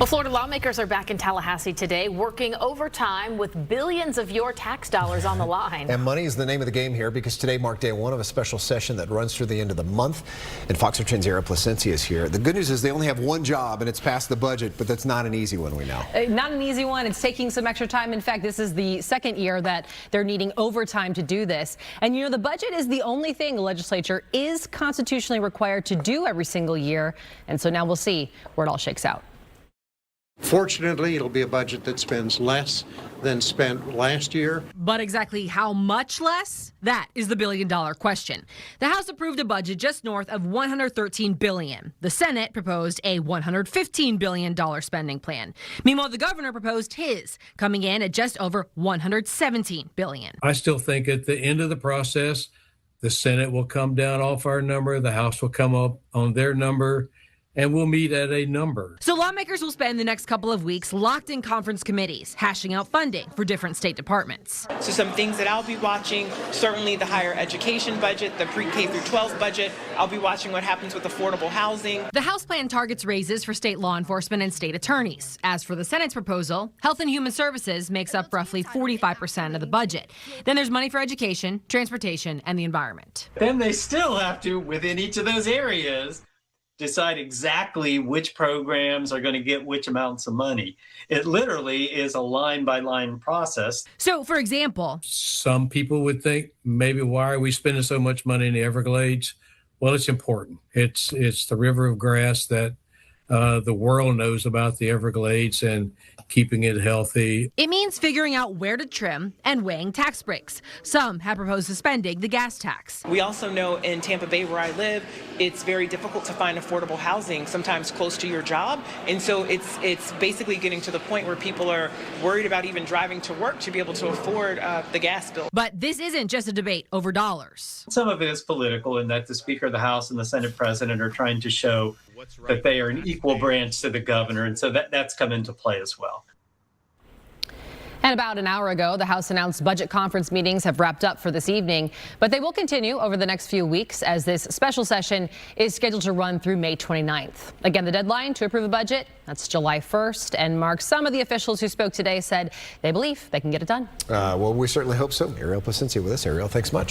Well, Florida lawmakers are back in Tallahassee today, working overtime with billions of your tax dollars on the line. And money is the name of the game here because today marked day one of a special session that runs through the end of the month. And Fox 10's Ariel Placencia is here. The good news is they only have one job, and it's past the budget, but that's not an easy one, we know. Not an easy one. It's taking some extra time. In fact, this is the second year that they're needing overtime to do this. And, you know, the budget is the only thing the legislature is constitutionally required to do every single year. And so now we'll see where it all shakes out. Fortunately, it'll be a budget that spends less than spent last year. But exactly how much less? That is the billion-dollar question. The House approved a budget just north of $113 billion. The Senate proposed a $115 billion spending plan. Meanwhile, the governor proposed his, coming in at just over $117 billion. I still think at the end of the process, the Senate will come down off our number, the House will come up on their number, and we'll meet at a number. So lawmakers will spend the next couple of weeks locked in conference committees, hashing out funding for different state departments. So some things that I'll be watching, certainly the higher education budget, the pre-K through 12 budget. I'll be watching what happens with affordable housing. The House plan targets raises for state law enforcement and state attorneys. As for the Senate's proposal, Health and Human Services makes up roughly 45% of the budget. Then there's money for education, transportation, and the environment. Then they still have to, within each of those areas, decide exactly which programs are going to get which amounts of money. It literally is a line-by-line process. So, for example, some people would think, maybe why are we spending so much money in the Everglades? Well, it's important. It's the river of grass that the world knows about, the Everglades, and keeping it healthy. It means figuring out where to trim and weighing tax breaks. Some have proposed suspending the gas tax. We also know in Tampa Bay, where I live, it's very difficult to find affordable housing, sometimes close to your job. And so it's basically getting to the point where people are worried about even driving to work to be able to afford the gas bill. But this isn't just a debate over dollars. Some of it is political in that the Speaker of the House and the Senate President are trying to show that they are an equal branch to the governor, and so that's come into play as well. And about an hour ago, the House announced budget conference meetings have wrapped up for this evening, but they will continue over the next few weeks as this special session is scheduled to run through May 29th. Again, the deadline to approve a budget, that's July 1st, and Mark, some of the officials who spoke today said they believe they can get it done. Well, we certainly hope so. Ariel Placencia with us. Ariel, thanks much.